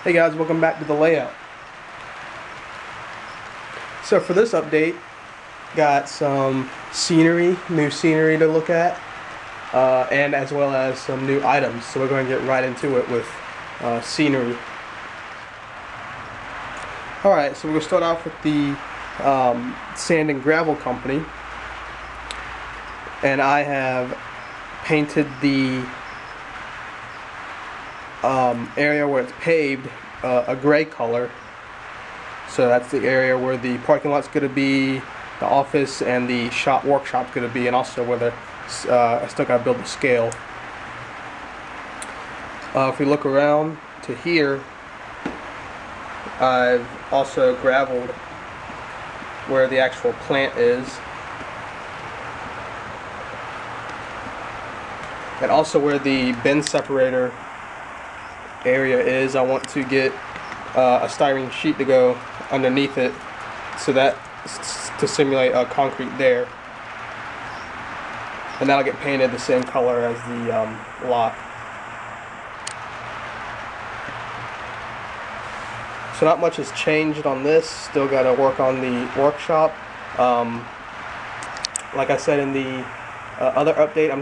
Hey guys, welcome back to the layout. So for this update, got some new scenery to look at, and as well as some new items. So we're going to get right into it with scenery. Alright, so we're going to start off with the Sand and Gravel Company. And I have painted the area where it's paved a gray color. So that's the area where the parking lot's going to be, the office and the workshop's going to be, and also where I still got to build the scale. If we look around to here, I've also graveled where the actual plant is, and also where the bin separator area is. I want to get a styrene sheet to go underneath it, so that to simulate concrete there, and that'll get painted the same color as the lot. So not much has changed on this. Still got to work on the workshop. Like I said in the other update,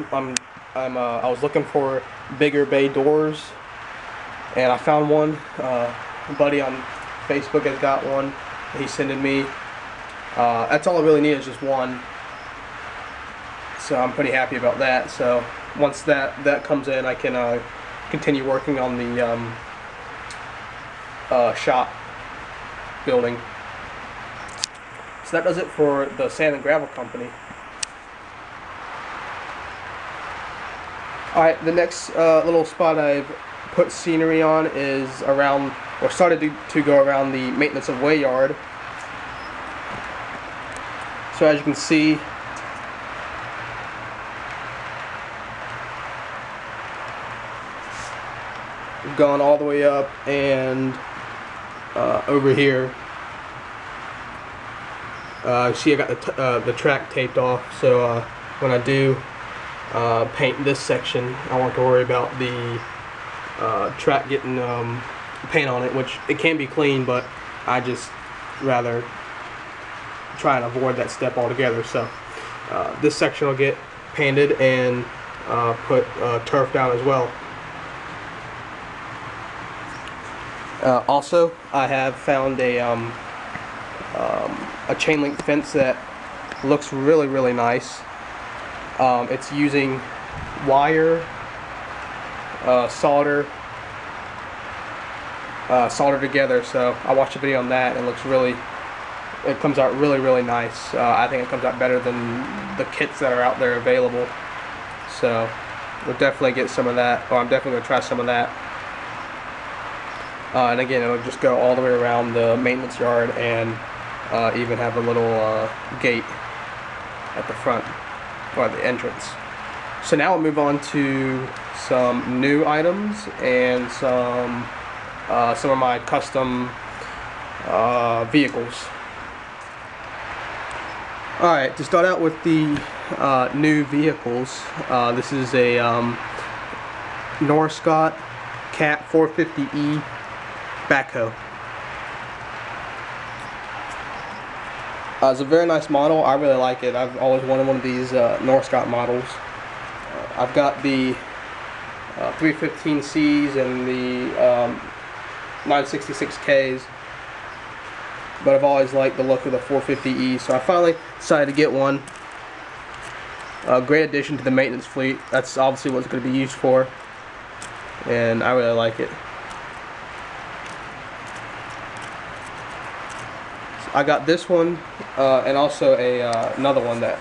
I was looking for bigger bay doors, and I found one. A buddy on Facebook has got one. He's sending me. That's all I really need is just one. So I'm pretty happy about that. So once that comes in, I can continue working on the shop building. So that does it for the Sand and Gravel Company. Alright, the next little spot I've put scenery on is around, or started to go around, the maintenance of way yard. So as you can see, we've gone all the way up and over here. See, I got the track taped off, so when I do paint this section, I won't have to worry about the track getting paint on it, which it can be clean, but I just rather try and avoid that step altogether. So this section will get painted and put turf down as well. Also, I have found a chain link fence that looks really nice. It's using wire, solder together. So I watched a video on that, and it comes out really nice. I think it comes out better than the kits that are out there available. So we'll definitely get some of that, or I'm definitely going to try some of that. And again, it'll just go all the way around the maintenance yard, and even have a little gate at the front, or the entrance. So now we'll move on to some new items and some of my custom vehicles. Alright, to start out with the new vehicles, this is a Norscot Cat 450E backhoe. It's a very nice model. I really like it. I've always wanted one of these Norscot models. I've got the 315Cs and the 966Ks, but I've always liked the look of the 450E, so I finally decided to get one. A great addition to the maintenance fleet. That's obviously what it's going to be used for, and I really like it. So I got this one, and also another one that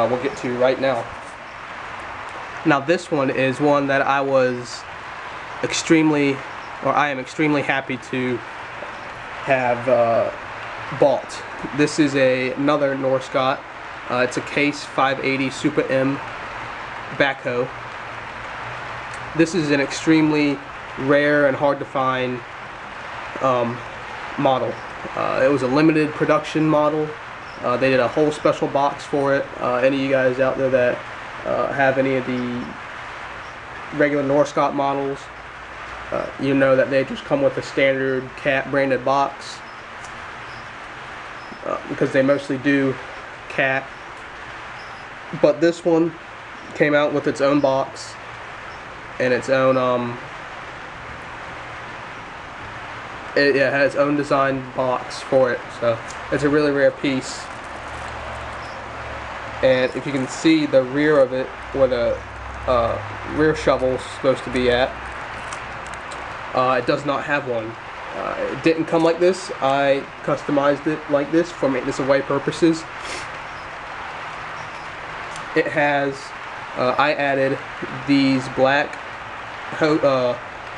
we'll get to right now. Now this one is one that I am extremely happy to have bought. This is another Norscot. It's a Case 580 Super M backhoe. This is an extremely rare and hard to find model. It was a limited production model. They did a whole special box for it. Any of you guys out there that have any of the regular Norscot models, you know that they just come with a standard Cat branded box, because they mostly do Cat. But this one came out with its own box and its own it has its own design box for it, so it's a really rare piece. And if you can see the rear of it, where the rear shovel is supposed to be at, it does not have one. It didn't come like this. I customized it like this for maintenance away purposes. It has, I added these black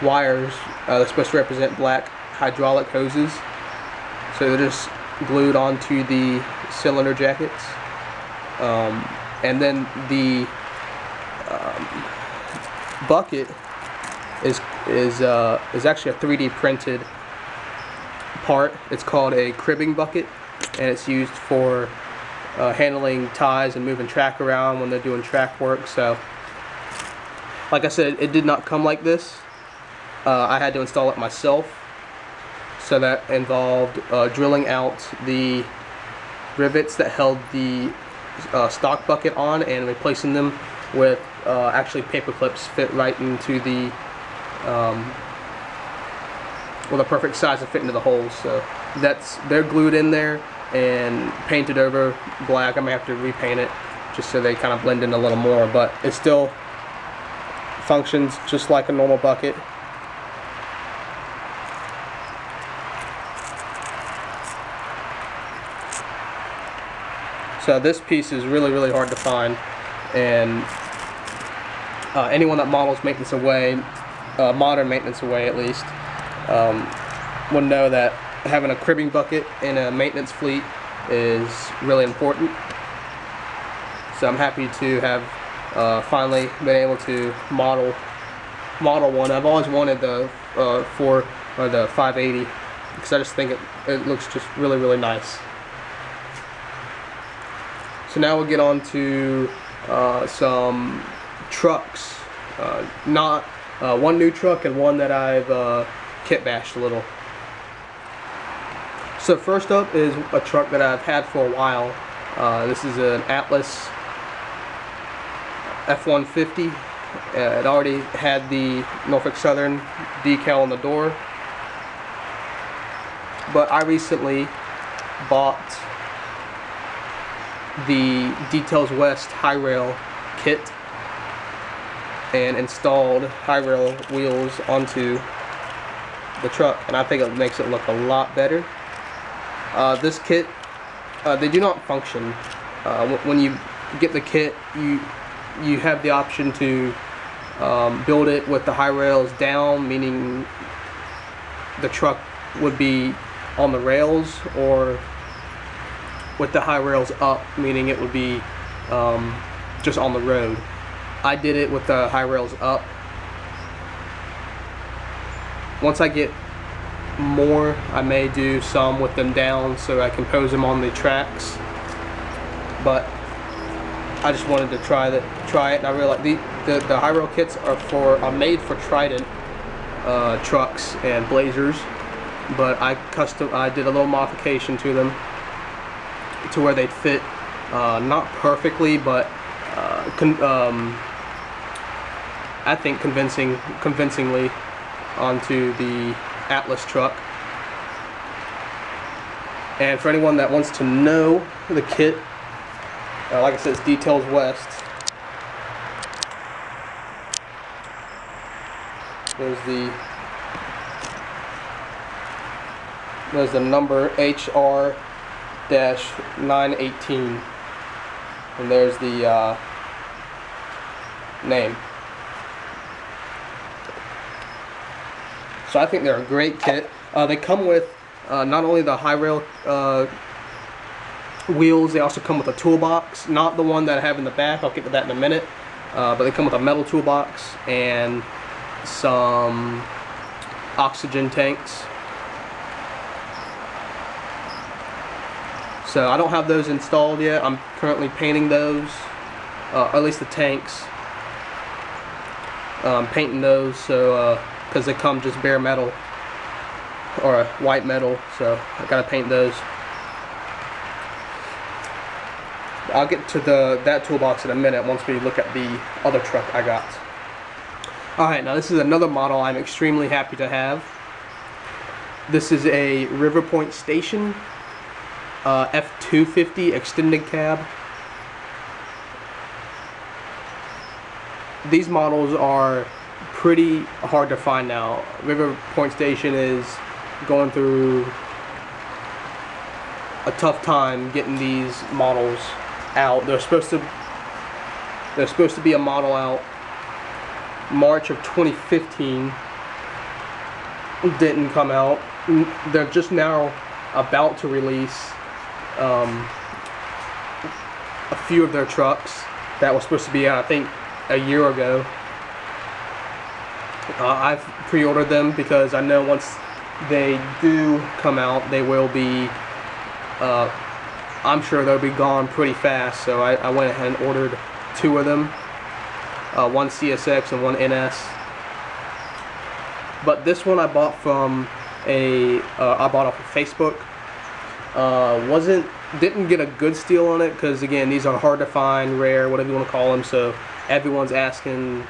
wires that's supposed to represent black hydraulic hoses. So they're just glued onto the cylinder jackets. And then the bucket is actually a 3D printed part. It's called a cribbing bucket, and it's used for handling ties and moving track around when they're doing track work. So, like I said, it did not come like this. I had to install it myself. So that involved drilling out the rivets that held the stock bucket on and replacing them with actually paper clips fit right into the with a perfect size to fit into the holes. So they're glued in there and painted over black. I may have to repaint it just so they kind of blend in a little more, but it still functions just like a normal bucket. So this piece is really hard to find, and anyone that models maintenance away, modern maintenance away at least, will know that having a cribbing bucket in a maintenance fleet is really important. So I'm happy to have finally been able to model one. I've always wanted the 580 because I just think it looks just really nice. So now we'll get on to some trucks. Not one new truck and one that I've kit bashed a little. So first up is a truck that I've had for a while. This is an Atlas F-150. It already had the Norfolk Southern decal on the door, but I recently bought the Details West high rail kit and installed high rail wheels onto the truck, and I think it makes it look a lot better. This kit, they do not function. When you get the kit, you have the option to build it with the high rails down, meaning the truck would be on the rails, or with the high rails up, meaning it would be just on the road. I did it with the high rails up. Once I get more, I may do some with them down so I can pose them on the tracks. But I just wanted to try it, and I realized the high rail kits are made for Trident trucks and Blazers, but I did a little modification to them to where they'd fit not perfectly, but I think convincingly onto the Atlas truck. And for anyone that wants to know the kit, like I said, it's Details West. There's the number HR-918, and there's the name. So I think they're a great kit. They come with not only the high rail wheels, they also come with a toolbox, not the one that I have in the back, I'll get to that in a minute, but they come with a metal toolbox and some oxygen tanks. So I don't have those installed yet. I'm currently painting those, or at least the tanks. I'm painting those, so because they come just bare metal or white metal, so I gotta paint those. I'll get to that toolbox in a minute once we look at the other truck I got. Alright, now this is another model I'm extremely happy to have. This is a River Point Station F250 extended cab. These models are pretty hard to find now. River Point Station is going through a tough time getting these models out. They're supposed to be a model out March of 2015. Didn't come out. They're just now about to release a few of their trucks that was supposed to be out, I think, a year ago. I've pre-ordered them because I know once they do come out, they will be, I'm sure they'll be gone pretty fast, so I went ahead and ordered 2 of them, one CSX and one NS. But this one I bought from I bought off of Facebook. Didn't get a good steal on it because, again, these are hard to find, rare, whatever you want to call them, so everyone's asking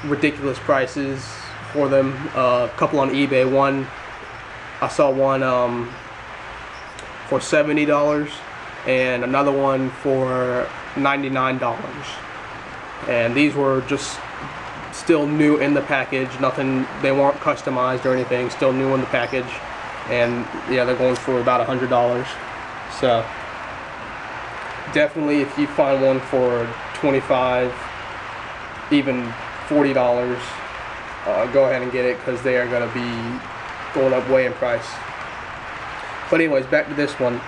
ridiculous prices for them. A couple on eBay. I saw one for $70 and another one for $99. And these were just still new in the package. Nothing, they weren't customized or anything, still new in the package. And yeah, they're going for about $100. So definitely, if you find one for $25, even $40, go ahead and get it, because they are going to be going up way in price. But anyways, back to this one.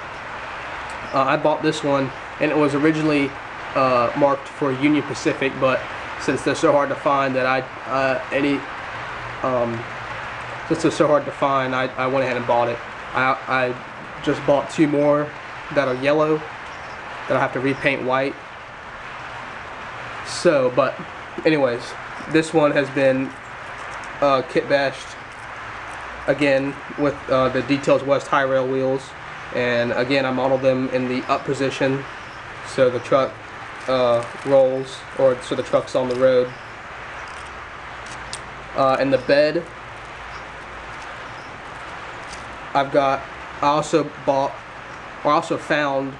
I bought this one, and it was originally marked for Union Pacific, but since they're so hard to find that since they're so hard to find, I went ahead and bought it. I just bought 2 more that are yellow that I have to repaint white. So, but anyways, this one has been kit bashed again with the Details West high rail wheels, and again I modeled them in the up position so the truck rolls, or so the truck's on the road. And the bed, I also found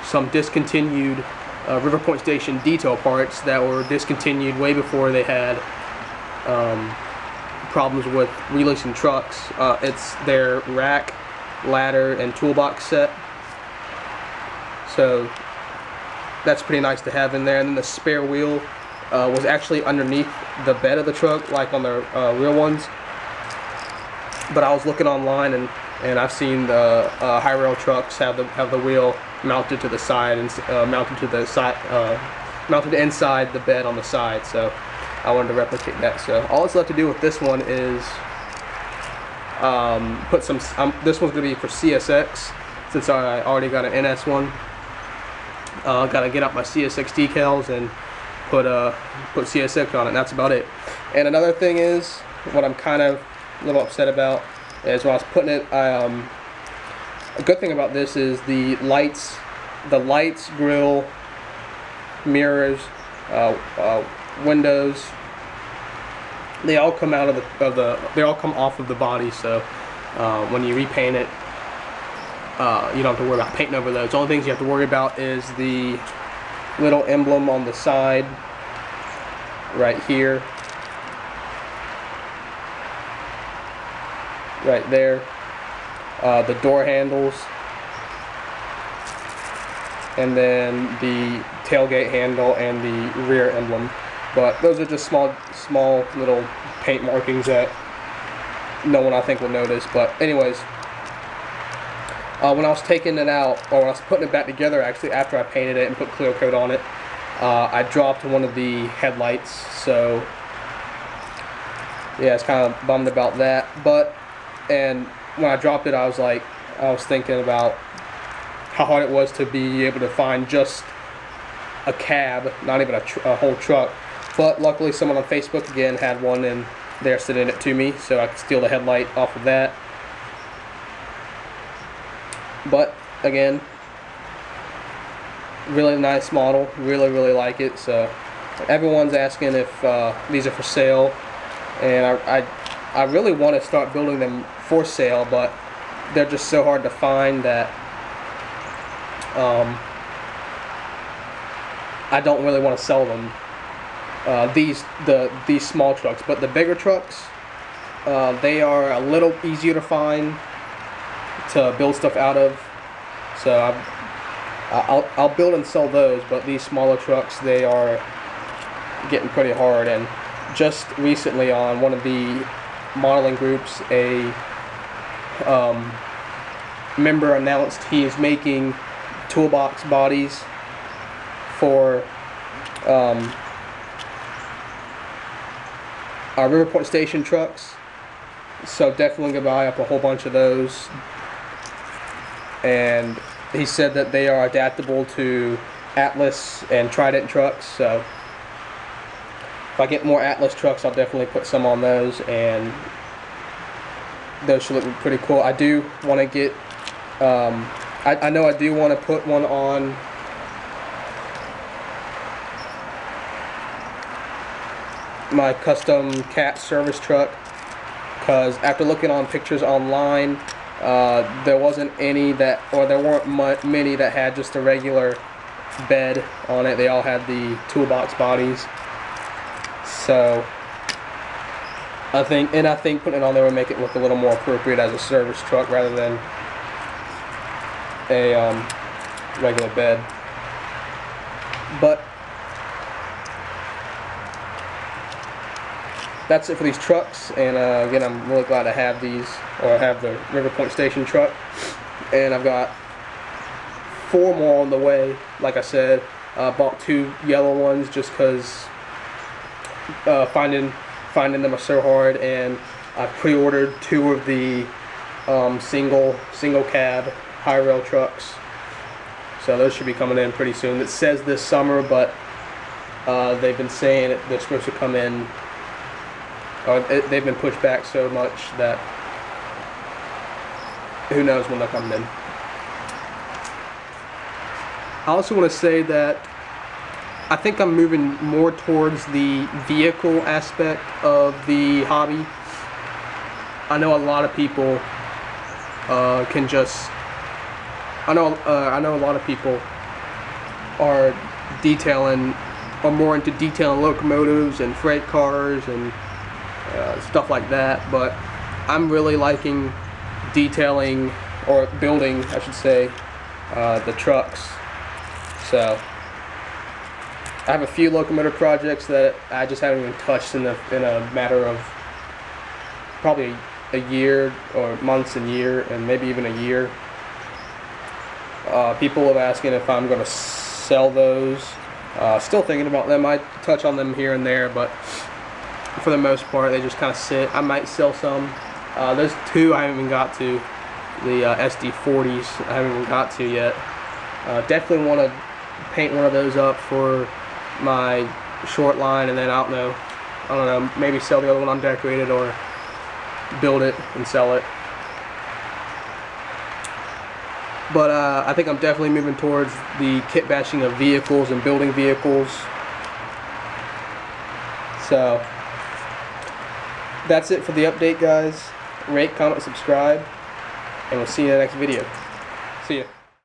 some discontinued River Point Station detail parts that were discontinued way before they had problems with releasing trucks. It's their rack, ladder, and toolbox set. So that's pretty nice to have in there. And then the spare wheel was actually underneath the bed of the truck, like on the real ones. But I was looking online, and I've seen the high rail trucks have the wheel mounted to the side and mounted inside the bed on the side. So I wanted to replicate that. So all it's left to do with this one is put some. This one's gonna be for CSX, since I already got an NS one. Gotta get out my CSX decals and put CSX on it, and that's about it. And another thing is, what I'm kind of a little upset about is when I was putting it, a good thing about this is the lights, grill, mirrors, windows, they all come out they all come off of the body. So when you repaint it, you don't have to worry about painting over those. The only things you have to worry about is the little emblem on the side right here, right there, the door handles, and then the tailgate handle and the rear emblem. But those are just small little paint markings that no one, I think, will notice. But anyways, when I was taking it out, or when I was putting it back together, actually after I painted it and put clear coat on it, I dropped one of the headlights. So yeah, it's kind of bummed about that. And when I dropped it, I was thinking about how hard it was to be able to find just a cab, not even a whole truck, But luckily someone on Facebook again had one and they're sending it to me, so I could steal the headlight off of that. But again, really nice model, really like it. So everyone's asking if these are for sale, and I really want to start building them for sale, but they're just so hard to find that I don't really want to sell them. These small trucks, but the bigger trucks, they are a little easier to find to build stuff out of. So I'll build and sell those, but these smaller trucks, they are getting pretty hard. And just recently on one of the modeling groups, a member announced he is making toolbox bodies for our River Point Station trucks. So definitely gonna buy up a whole bunch of those. And he said that they are adaptable to Atlas and Trident trucks. So if I get more Atlas trucks, I'll definitely put some on those, and those should look pretty cool. I do want to get, I know I do want to put one on my custom cat service truck, because after looking on pictures online, there wasn't any that, or there weren't many that had just a regular bed on it. They all had the toolbox bodies. So I think putting it on there would make it look a little more appropriate as a service truck rather than a regular bed. But that's it for these trucks, and again, I'm really glad to have these, or have the River Point Station truck, and I've got 4 more on the way. Like I said, bought 2 yellow ones just because finding them are so hard, and I pre-ordered 2 of the single cab high rail trucks, so those should be coming in pretty soon. It says this summer, but they've been saying they're supposed to come in. They've been pushed back so much that who knows when they're coming in. I also want to say that I think I'm moving more towards the vehicle aspect of the hobby. I know a lot of people can just. I know a lot of people are more into detailing locomotives and freight cars and stuff like that, but I'm really liking detailing, or building, I should say, the trucks. So I have a few locomotive projects that I just haven't even touched in a matter of probably a year, or months and year, and maybe even a year. People have asking if I'm going to sell those. Still thinking about them. I touch on them here and there, but for the most part, they just kind of sit. I might sell some. Those 2 I haven't even got to. The SD40s I haven't even got to yet. Definitely want to paint one of those up for my short line, and then I don't know, maybe sell the other one undecorated, or build it and sell it. But I think I'm definitely moving towards the kit bashing of vehicles and building vehicles. So that's it for the update, guys. Rate, comment, subscribe, and we'll see you in the next video. See ya.